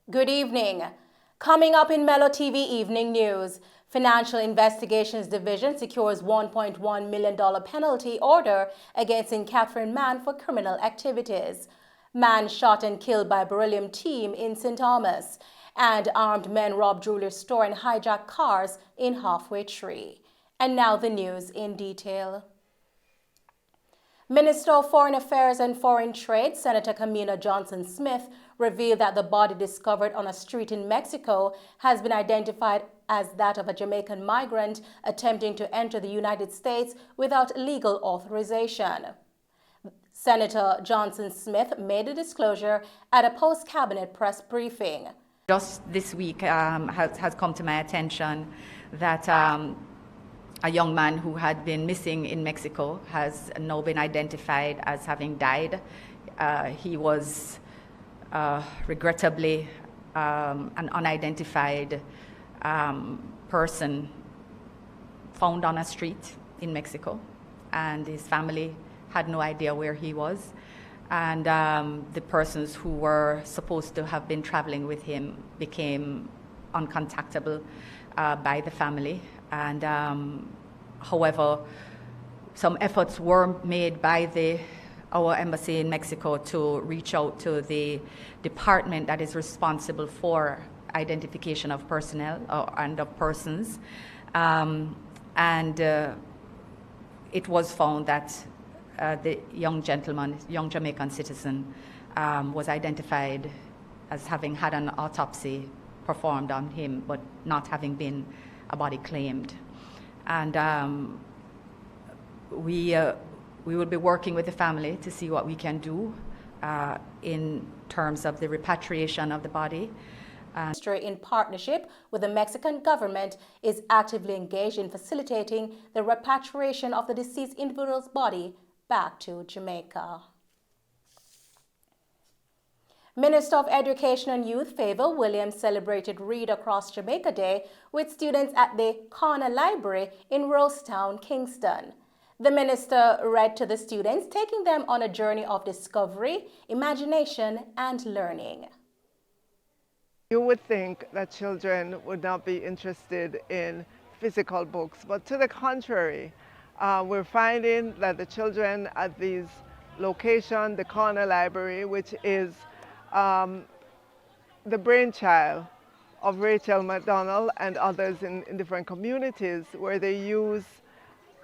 Good evening. Coming up in Mello TV Evening News, Financial Investigations Division secures $1.1 million penalty order against Catherine Man for criminal activities. Man shot and killed by beryllium team in St. Thomas. And armed men robbed jewelry store and hijacked cars in Halfway Tree. And now the news in detail. Minister of Foreign Affairs and Foreign Trade, Senator Camilla Johnson-Smith, revealed that the body discovered on a street in Mexico has been identified as that of a Jamaican migrant attempting to enter the United States without legal authorization. Senator Johnson-Smith made the disclosure at a post-cabinet press briefing. Just this week has come to my attention that a young man who had been missing in Mexico has now been identified as having died. He was regrettably an unidentified person found on a street in Mexico, and his family had no idea where he was. And the persons who were supposed to have been traveling with him became uncontactable by the family. And however, some efforts were made by our embassy in Mexico to reach out to the department that is responsible for identification of personnel and of persons. It was found that the young gentleman, young Jamaican citizen, was identified as having had an autopsy performed on him, but not having been a body claimed. And we will be working with the family to see what we can do in terms of the repatriation of the body. In partnership with the Mexican government, is actively engaged in facilitating the repatriation of the deceased individual's body back to Jamaica. Minister of Education and Youth Favor Williams celebrated Read Across Jamaica Day with students at the Corner Library in Rosetown, Kingston. The minister read to the students, taking them on a journey of discovery, imagination, and learning. You would think that children would not be interested in physical books, but to the contrary, we're finding that the children at these locations, the Corner Library, which is the brainchild of Rachel McDonald and others in different communities, where they use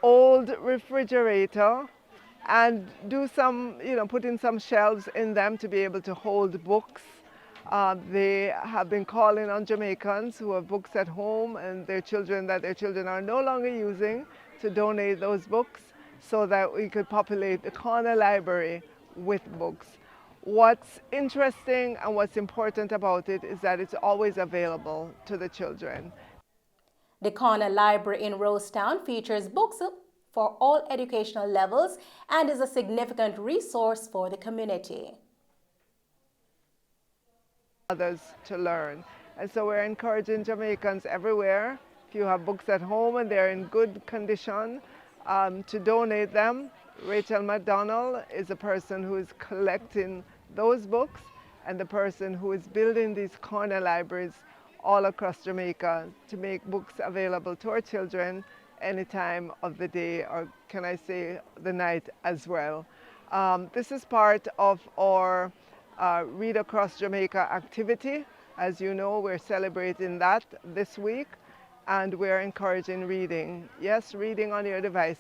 old refrigerator and do some, put in some shelves in them to be able to hold books. They have been calling on Jamaicans who have books at home and their children are no longer using to donate those books so that we could populate the Corner Library with books. What's interesting and what's important about it is that it's always available to the children. The Corner Library in Rosetown features books for all educational levels and is a significant resource for the community. Others to learn. And so we're encouraging Jamaicans everywhere, if you have books at home and they're in good condition, to donate them. Rachel McDonald is a person who is collecting those books and the person who is building these corner libraries all across Jamaica to make books available to our children any time of the day, or can I say the night as well. This is part of our Read Across Jamaica activity. As you know, we're celebrating that this week, and we're encouraging reading. Yes, reading on your device.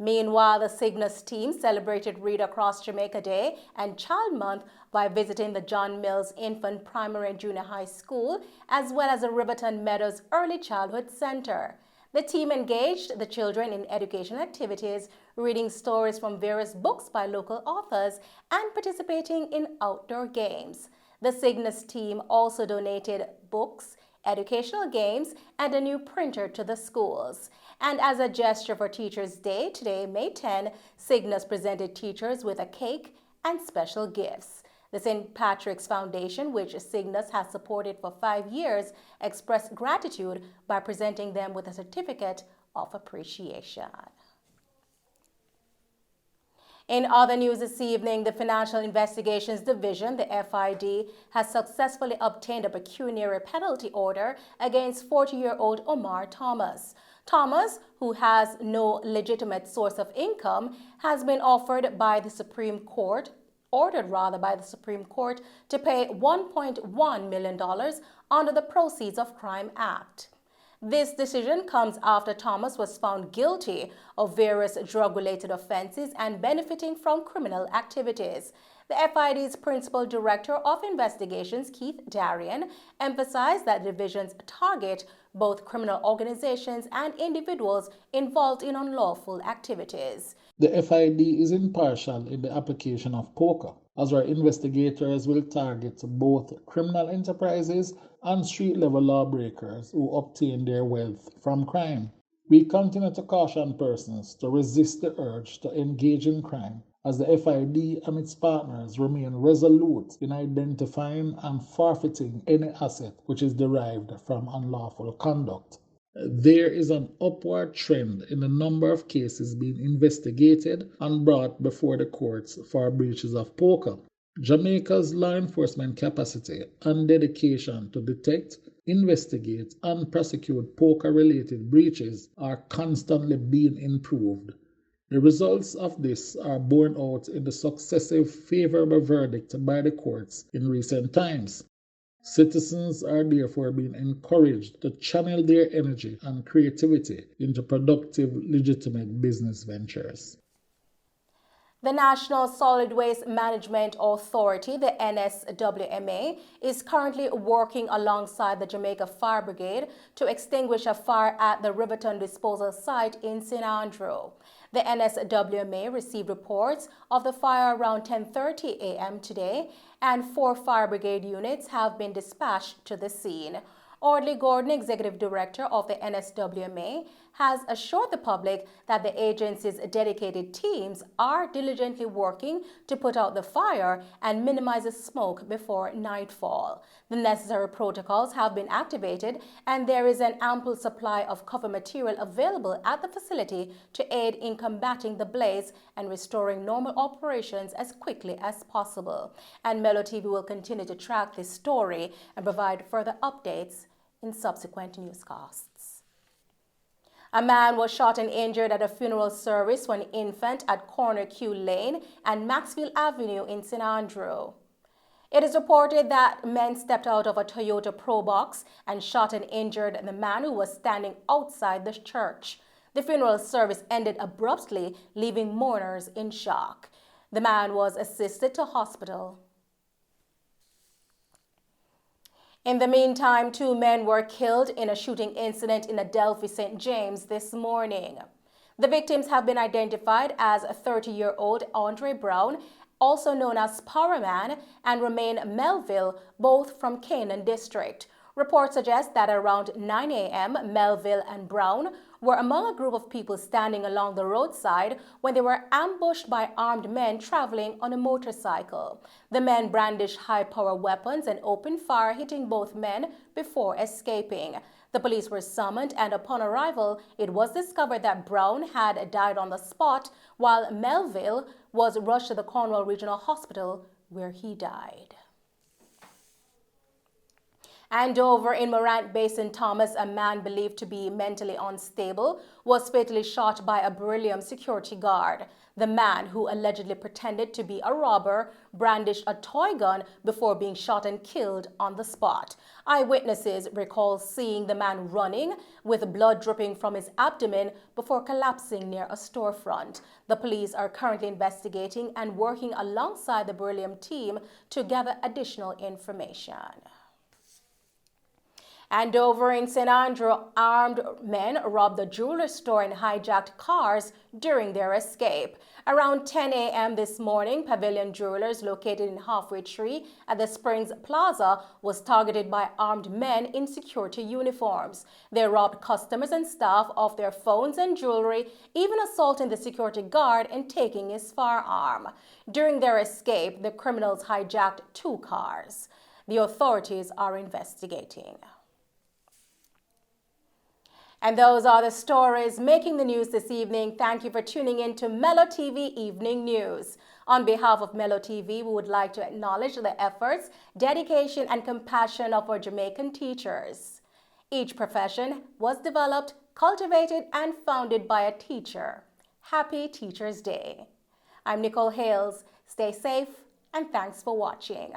Meanwhile, the Cygnus team celebrated Read Across Jamaica Day and Child Month by visiting the John Mills Infant Primary and Junior High School, as well as the Riverton Meadows Early Childhood Center. The team engaged the children in educational activities, reading stories from various books by local authors, and participating in outdoor games. The Cygnus team also donated books, educational games, and a new printer to the schools. And as a gesture for Teachers' Day, today, May 10, Cygnus presented teachers with a cake and special gifts. The St. Patrick's Foundation, which Cygnus has supported for 5 years, expressed gratitude by presenting them with a certificate of appreciation. In other news this evening, the Financial Investigations Division, the FID, has successfully obtained a pecuniary penalty order against 40-year-old Omar Thomas. Thomas, who has no legitimate source of income, has been ordered by the Supreme Court to pay $1.1 million under the Proceeds of Crime Act. This decision comes after Thomas was found guilty of various drug-related offenses and benefiting from criminal activities. The FID's Principal Director of Investigations, Keith Darian, emphasized that divisions target both criminal organizations and individuals involved in unlawful activities. The FID is impartial in the application of POCA, as our investigators will target both criminal enterprises and street-level lawbreakers who obtain their wealth from crime. We continue to caution persons to resist the urge to engage in crime, as the FID and its partners remain resolute in identifying and forfeiting any asset which is derived from unlawful conduct. There is an upward trend in the number of cases being investigated and brought before the courts for breaches of POCA. Jamaica's law enforcement capacity and dedication to detect, investigate, and prosecute POCA-related breaches are constantly being improved. The results of this are borne out in the successive favorable verdicts by the courts in recent times. Citizens are therefore being encouraged to channel their energy and creativity into productive, legitimate business ventures. The National Solid Waste Management Authority, the NSWMA, is currently working alongside the Jamaica Fire Brigade to extinguish a fire at the Riverton disposal site in St. Andrew. The NSWMA received reports of the fire around 10:30 a.m. today, and 4 fire brigade units have been dispatched to the scene. Audley Gordon, Executive Director of the NSWMA, has assured the public that the agency's dedicated teams are diligently working to put out the fire and minimize the smoke before nightfall. The necessary protocols have been activated, and there is an ample supply of cover material available at the facility to aid in combating the blaze and restoring normal operations as quickly as possible. And Mello TV will continue to track this story and provide further updates in subsequent newscasts. A man was shot and injured at a funeral service for an infant at Corner Q Lane and Maxfield Avenue in St. Andrew. It is reported that men stepped out of a Toyota Probox and shot and injured the man who was standing outside the church. The funeral service ended abruptly, leaving mourners in shock. The man was assisted to hospital. In the meantime, 2 men were killed in a shooting incident in Adelphi, St. James this morning. The victims have been identified as 30-year-old Andre Brown, also known as Power Man, and Romaine Melville, both from Canaan District. Reports suggest that around 9 a.m., Melville and Brown were among a group of people standing along the roadside when they were ambushed by armed men traveling on a motorcycle. The men brandished high-power weapons and opened fire, hitting both men before escaping. The police were summoned, and upon arrival, it was discovered that Brown had died on the spot, while Melville was rushed to the Cornwall Regional Hospital, where he died. And over in Morant Bay, St. Thomas, a man believed to be mentally unstable was fatally shot by a beryllium security guard. The man, who allegedly pretended to be a robber, brandished a toy gun before being shot and killed on the spot. Eyewitnesses recall seeing the man running with blood dripping from his abdomen before collapsing near a storefront. The police are currently investigating and working alongside the beryllium team to gather additional information. And over in St. Andrew, armed men robbed the jewelry store and hijacked cars during their escape. Around 10 a.m. this morning, Pavilion Jewelers, located in Halfway Tree at the Springs Plaza, was targeted by armed men in security uniforms. They robbed customers and staff of their phones and jewelry, even assaulting the security guard and taking his firearm. During their escape, the criminals hijacked 2 cars. The authorities are investigating. And those are the stories making the news this evening. Thank you for tuning in to Mello TV Evening News. On behalf of Mello TV, we would like to acknowledge the efforts, dedication, and compassion of our Jamaican teachers. Each profession was developed, cultivated, and founded by a teacher. Happy Teachers Day. I'm Nicole Hales. Stay safe, and thanks for watching.